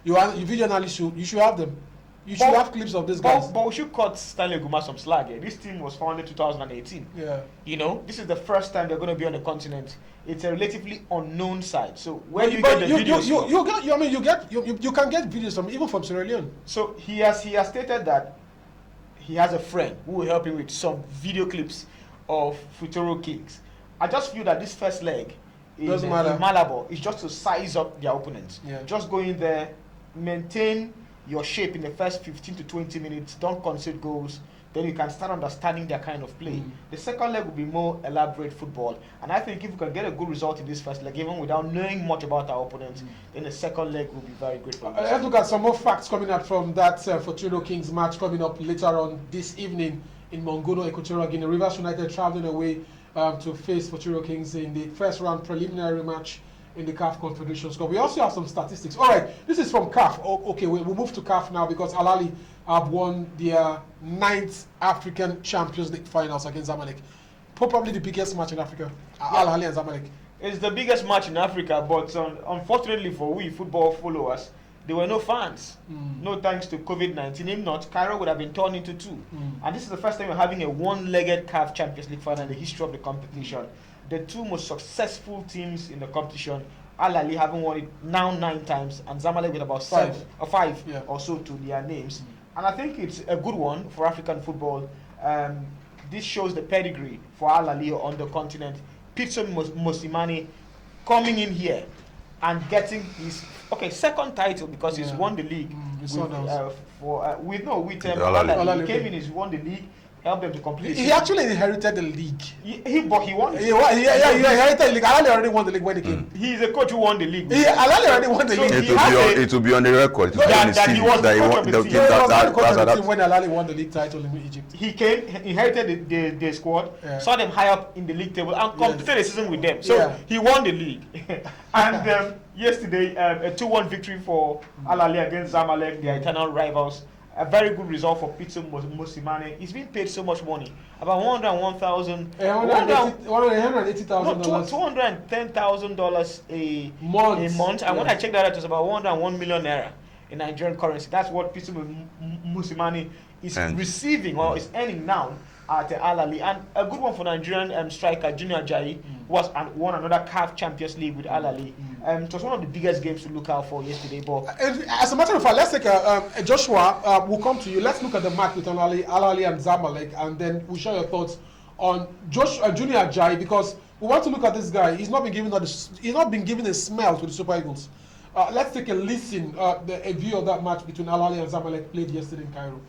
You video analysts you should have them. You should have clips of this guys. But we should cut Stanley Guma some slack here. This team was founded 2018. Yeah. You know, this is the first time they're going to be on the continent. It's a relatively unknown side. So where But do you get the videos from? You can get videos from even from Sierra Leone. So he has stated that he has a friend who will help him with some video clips of Futuro Kings. I just feel that this first leg in Malabo is just to size up their opponents. Yeah. Just go in there, maintain your shape in the first 15 to 20 minutes, don't concede goals, then you can start understanding their kind of play. The second leg will be more elaborate football, and I think if we can get a good result in this first leg, even without knowing much about our opponents, then the second leg will be very great for us. Let's look at some more facts coming out from that Fortuna Kings match coming up later on this evening in Mongono, Equatorial Guinea. Rivers United traveling away to face Fortuna Kings in the first round preliminary match in the CAF Confederation Cup. We also have some statistics. All right, this is from CAF. Okay, we'll move to CAF now because Al Ahly have won their 9th African Champions League finals against Zamalek. Probably the biggest match in Africa. Al Ahly and Zamalek. It's the biggest match in Africa, but unfortunately for we football followers, there were no fans. No thanks to COVID-19. If not, Cairo would have been torn into two. And this is the first time we're having a one-legged CAF Champions League final in the history of the competition. The two most successful teams in the competition, Al Ahly having won it now 9 times, and Zamalek with about 5 or so to their names. And I think it's a good one for African football. This shows the pedigree for Al Ahly on the continent. Pitson Mosimane coming in here and getting his second title because he's won the league with Al Ahly. He came in, he's won the league. Help them to complete. He actually inherited the league. But he won. He inherited the league. Al Ahly already won the league when he came. He's a coach who won the league. Al Ahly already won the league. It will be on the record. That he was the coach of the team when Al Ahly won the league title in Egypt. He came, inherited the squad, saw them high up in the league table, and completed the season with them. So he won the league. And yesterday, a 2-1 victory for Al Ahly against Zamalek, their eternal rivals. A very good result for Pitson Mosimane. He's been paid so much money, about $101,000. $210,000 a month. And when I checked that out, it was about 101 million naira in Nigerian currency. That's what Pitson Mosimane is receiving or is earning now at Al Ahly. And a good one for Nigerian striker Junior Ajayi, who won another CAF Champions League with Al Ahly. It was one of the biggest games to look out for yesterday. But as a matter of fact, let's take Joshua. We'll come to you. Let's look at the match with Al Ahly and Zamalek, and then we'll share your thoughts on Junior Ajayi, because we want to look at this guy. He's not been given a smell to the Super Eagles. Let's take a listen, a view of that match between Al Ahly and Zamalek played yesterday in Cairo.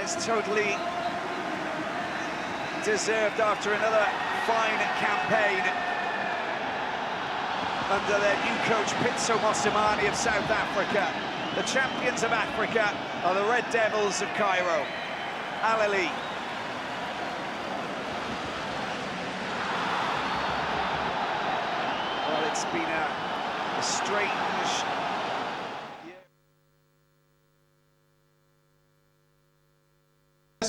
It's totally deserved after another fine campaign under their new coach Pitso Mosimane of South Africa. The champions of Africa are the Red Devils of Cairo. Al Ahly. Well, it's been a strange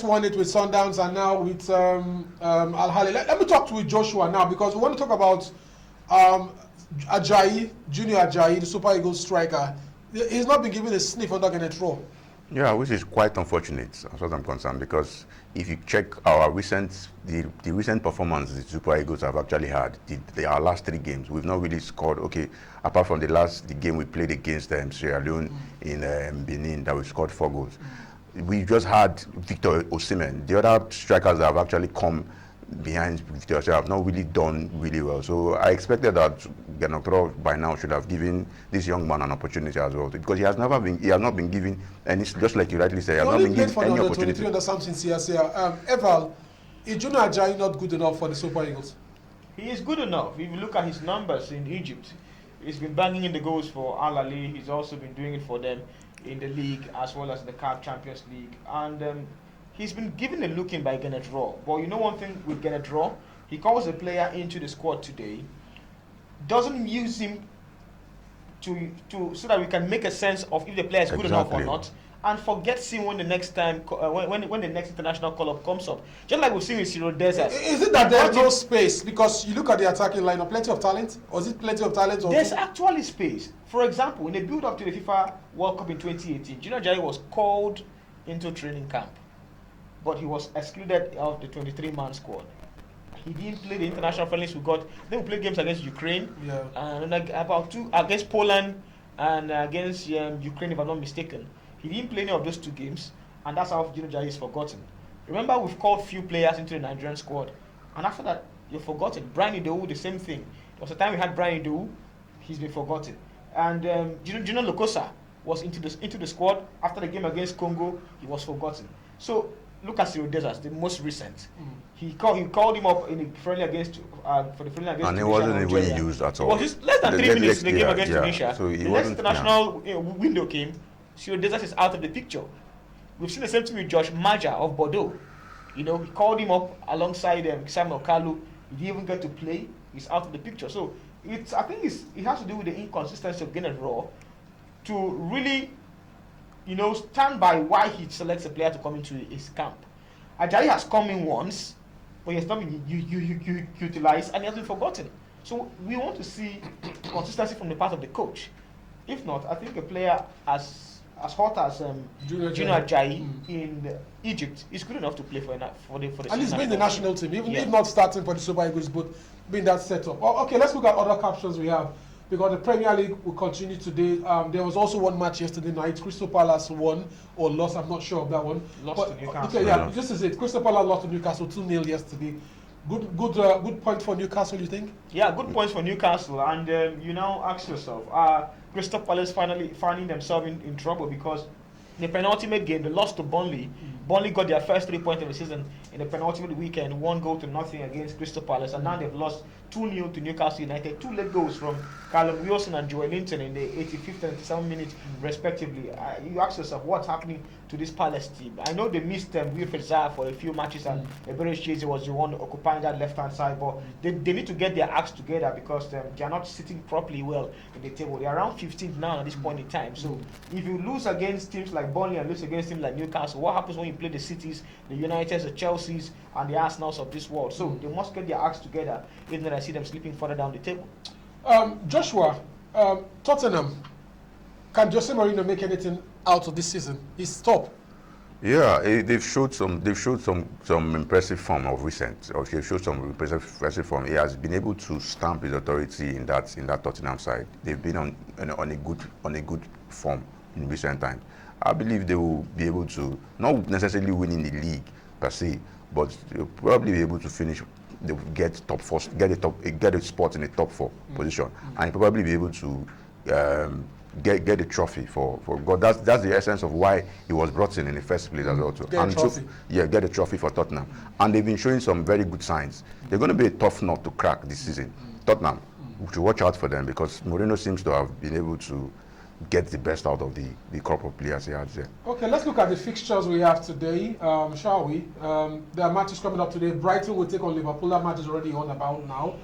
Won it with Sundowns and now with Al Ahly. Let me talk to Joshua now because we want to talk about Ajayi, Junior Ajayi, the Super Eagles striker. He's not been given a sniff under Genetro. Yeah, which is quite unfortunate as far as I'm concerned, because if you check our the recent performance the Super Eagles have actually had, our last 3 games, we've not really scored. Okay, apart from the game we played against Sierra Leone in Benin, that we scored 4 goals. We just had Victor Osimhen. The other strikers that have actually come behind Victor Osimhen have not really done really well. So I expected that Genotro by now should have given this young man an opportunity as well, because he has not been given any, just like you rightly say, he has not been given any opportunity. Under Samson Siasia. Eval, is Junior Ajayi not good enough for the Super Eagles? He is good enough. If you look at his numbers in Egypt, he's been banging in the goals for Al Ahly. He's also been doing it for them in the league as well as the CAF Champions League. And he's been given a look in by Genetro. But you know one thing with Genetro, he calls a player into the squad today, doesn't use him to so that we can make a sense of if the player is good enough or not, and forgets him when the next time when the next international call-up comes up. Just like we've seen with Ciro Desas. Is it that there's no space because you look at the attacking lineup, plenty of talent, or is it plenty of talent? There's actually space. For example, in the build-up to the FIFA World Cup in 2018, Junior Ajayi was called into training camp, but he was excluded of the 23-man squad. He didn't play the international friendlies we got. Then we played games against Ukraine, and about 2 against Poland and against Ukraine, if I'm not mistaken. He didn't play any of those 2 games, and that's how Junior Ajayi is forgotten. Remember, we've called few players into the Nigerian squad, and after that, you're forgotten. Brian Idowu, the same thing. There was a time we had Brian Idowu, he's been forgotten. And Junior Lokosa was into the squad. After the game against Congo, he was forgotten. So look at Ciro Desas, the most recent. He called him up in the friendly against for the friendly against and Tunisia. He wasn't even used at all. It was just less than 3 minutes in the game against Tunisia. So the next international window came. Ciro Desas is out of the picture. We've seen the same thing with Josh Maja of Bordeaux. You know, he called him up alongside Samuel Kalu. He didn't even get to play. He's out of the picture. So I think it has to do with the inconsistency of Genetro to really, stand by why he selects a player to come into his camp. Ajayi has come in once, but he has not been utilized and he has been forgotten. So we want to see consistency from the part of the coach. If not, I think a player as hot as Junior Ajayi in Egypt is good enough to play for the and he's been the national team, even if not starting for the Super Eagles, but being that setup. Okay, let's look at other captions we have. Because the Premier League will continue today. There was also one match yesterday night. Crystal Palace won or lost. I'm not sure of that one. Lost to Newcastle. Okay, yeah, this is it. Crystal Palace lost to Newcastle 2-0 yesterday. Good point for Newcastle, you think? Yeah, good points for Newcastle. And you now ask yourself, Crystal Palace finally finding themselves in trouble because in the penultimate game, they lost to Burnley. Burnley got their first 3 points of the season in the penultimate weekend, 1-0 against Crystal Palace, and now they've lost 2-0 to Newcastle United. 2 late goals from Callum Wilson and Joel Linton in the 85th and 87th minute, respectively. You ask yourself, what's happening to this Palace team? I know they missed Wilfred Zaha for a few matches, and Ebere Cheze was the one occupying that left-hand side, but they need to get their acts together because they are not sitting properly well in the table. They are around 15th now at this point in time. So if you lose against teams like Burnley and lose against teams like Newcastle, what happens when you play the Cities, the Uniteds, the Chelseas, and the Arsenals of this world? So they must get their acts together, even though I see them slipping further down the table. Joshua, Tottenham, can Jose Mourinho make anything out of this season? He's top. Yeah, they've showed some impressive form of recent. Or they've showed some impressive form. He has been able to stamp his authority in that Tottenham side. They've been on a good form in recent times. I believe they will be able to not necessarily win in the league per se, but they'll probably be able to finish. They'll get top 4, get a spot in the top 4 position, and probably be able to get a trophy for God. That's the essence of why he was brought in the first place as well. Get a trophy for Tottenham, and they've been showing some very good signs. They're going to be a tough nut to crack this season. Tottenham, we should watch out for them because Mourinho seems to have been able to get the best out of the crop of players he has there. Okay, let's look at the fixtures we have today, shall we? There are matches coming up today. Brighton will take on Liverpool. That match is already on about now.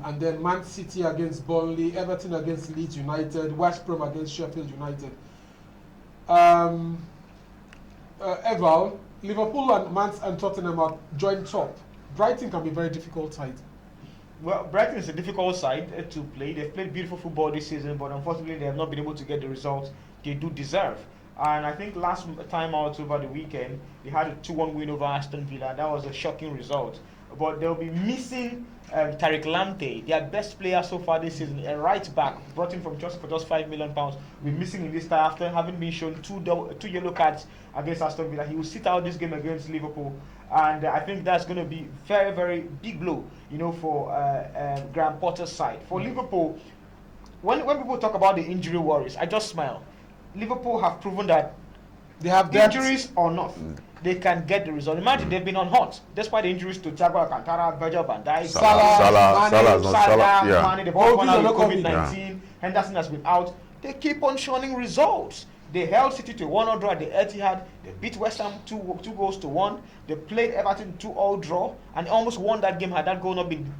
And then Man City against Burnley, Everton against Leeds United, West Brom against Sheffield United. Eval, Liverpool and Man and Tottenham are joint top. Brighton can be very difficult side. Well, Brighton is a difficult side to play. They've played beautiful football this season, but unfortunately they have not been able to get the results they do deserve. And I think last time out over the weekend, they had a 2-1 win over Aston Villa. That was a shocking result. But they'll be missing Tariq Lamptey, their best player so far this season, a right back, brought in from just for just £5 million. Will be missing in this tie after having been shown two yellow cards against Aston Villa. He will sit out this game against Liverpool. And I think that's going to be very, very big blow, for Graham Potter's side. For Liverpool, when people talk about the injury worries, I just smile. Liverpool have proven that they have injuries or not, they can get the result. Imagine they've been on hot, despite the injuries to Thiago Alcantara, Virgil van Dijk, Salah, Mane, they've all gone out with COVID-19. Yeah. Henderson has been out. They keep on showing results. They held City to 1-0 draw at the Etihad. They beat West Ham 2-1. They played Everton 2-2 draw and almost won that game had that goal not been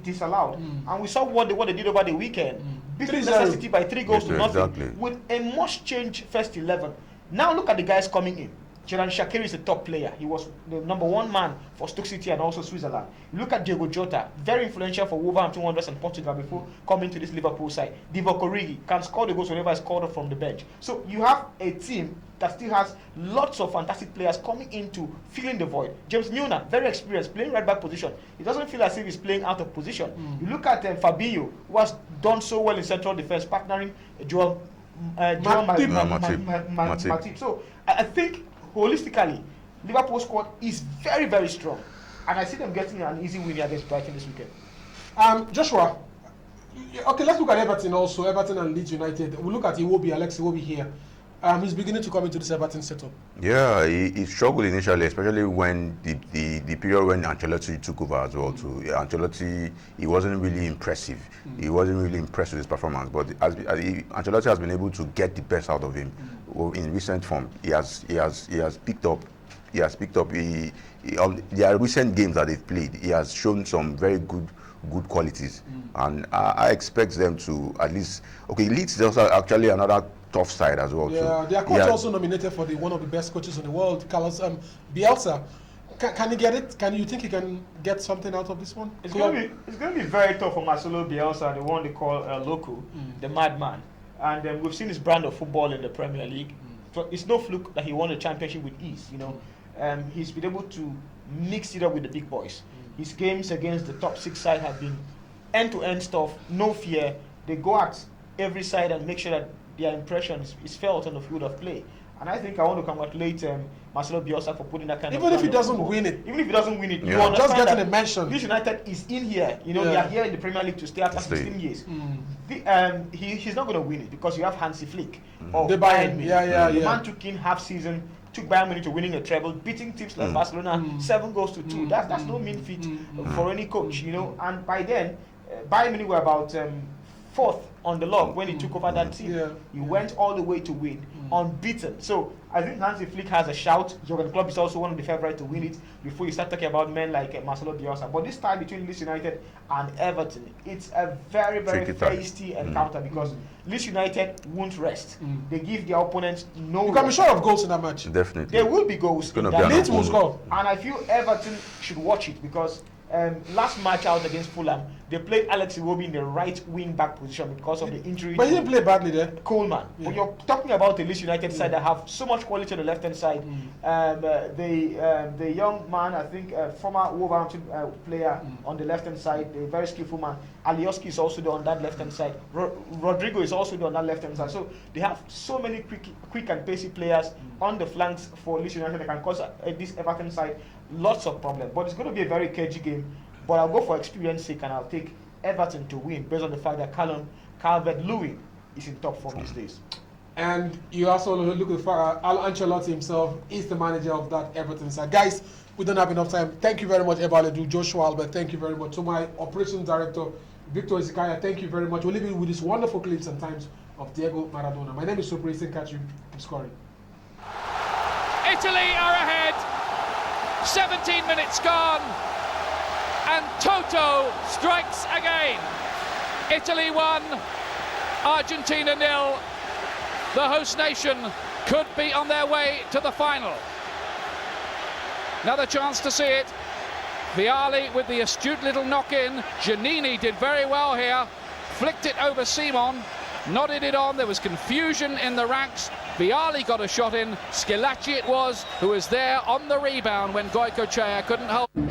disallowed. And we saw what they did over the weekend. Beating Leicester City by 3 goals to nothing with a much changed first 11. Now look at the guys coming in. Xherdan Shaqiri is a top player. He was the #1 man for Stoke City and also Switzerland. You look at Diego Jota, very influential for Wolverhampton Wanderers and Portugal before coming to this Liverpool side. Divock Origi can score the goals whenever he's called from the bench. So you have a team that still has lots of fantastic players coming into filling the void. James Milner, very experienced, playing right back position. He doesn't feel as if he's playing out of position. You look at Fabinho, who has done so well in central defense, partnering Joel Matip. So I think holistically, Liverpool's squad is very, very strong. And I see them getting an easy win against Brighton this weekend. Joshua, okay, let's look at Everton also. Everton and Leeds United. We'll look at Alex Iwobi here. He's beginning to come into this Everton setup. Yeah, he struggled initially, especially when the period when Ancelotti took over as well. Ancelotti, he wasn't really impressive. He wasn't really impressed with his performance. But Ancelotti has been able to get the best out of him in recent form. He has picked up. Their recent games that they've played, he has shown some very good qualities, and I expect them to at least. Okay, Leeds is also actually another tough side as well. Yeah, their coach also nominated for one of the best coaches in the world, Carlos Bielsa. Can he get it? You think he can get something out of this one? It's going to be very tough for Marcelo Bielsa, the one they call Loco, the madman. And we've seen his brand of football in the Premier League. So it's no fluke that he won the championship with ease. He's been able to mix it up with the big boys. His games against the top 6 side have been end-to-end stuff, no fear. They go at every side and make sure that their impression is felt on the field of play. And I think I want to congratulate Marcelo Bielsa for putting that kind of. Even if he doesn't win it, you understand just getting a mention. Leeds United is in here. They are here in the Premier League to stay after 16 years. He's not going to win it because you have Hansi Flick of Bayern Munich. The man took in half season, took Bayern Munich to winning a treble, beating teams like Barcelona 7-2. That's no mean feat for any coach, And by then, Bayern Munich were about 4th on the log when he took over that team. He went all the way to win, unbeaten. So I think Hansi Flick has a shout. Jurgen Klopp is also one of the favorites to win it before you start talking about men like Marcelo Bielsa. But this time between Leeds United and Everton, it's a very, very feisty encounter because Leeds United won't rest. They give their opponents no. You can be sure of goals in that match. Definitely. There will be goals. Leeds will score. And I feel Everton should watch it because last match out against Fulham, they played Alex Iwobi in the right wing back position because of the injury. But he didn't play badly there. Coleman. Yeah. But you're talking about the Leeds United side that have so much quality on the left hand side. The young man, I think, former Wolverhampton player on the left hand side, a very skillful man. Alioski is also there on that left hand side. Rodrigo is also there on that left hand side. So they have so many quick and pacey players on the flanks for Leeds United that can cause this Everton side lots of problems. But it's going to be a very cagey game. But I'll go for experience sake and I'll take Everton to win based on the fact that Calvert-Lewin is in top form these days. And you also look at the fact Ancelotti himself is the manager of that Everton side. Guys, we don't have enough time. Thank you very much, Ebaledu, Joshua Albert. Thank you very much. To my operations director, Victor Izikaya, thank you very much. We'll leave you with these wonderful clips and times of Diego Maradona. My name is Supri. Catch you. I'm scoring. Italy are ahead. 17 minutes gone. And Toto strikes again. Italy 1, Argentina 0. The host nation could be on their way to the final. Another chance to see it. Vialli with the astute little knock-in. Giannini did very well here. Flicked it over Simon. Nodded it on. There was confusion in the ranks. Vialli got a shot in. Schillaci it was, who was there on the rebound when Goicoechea couldn't hold.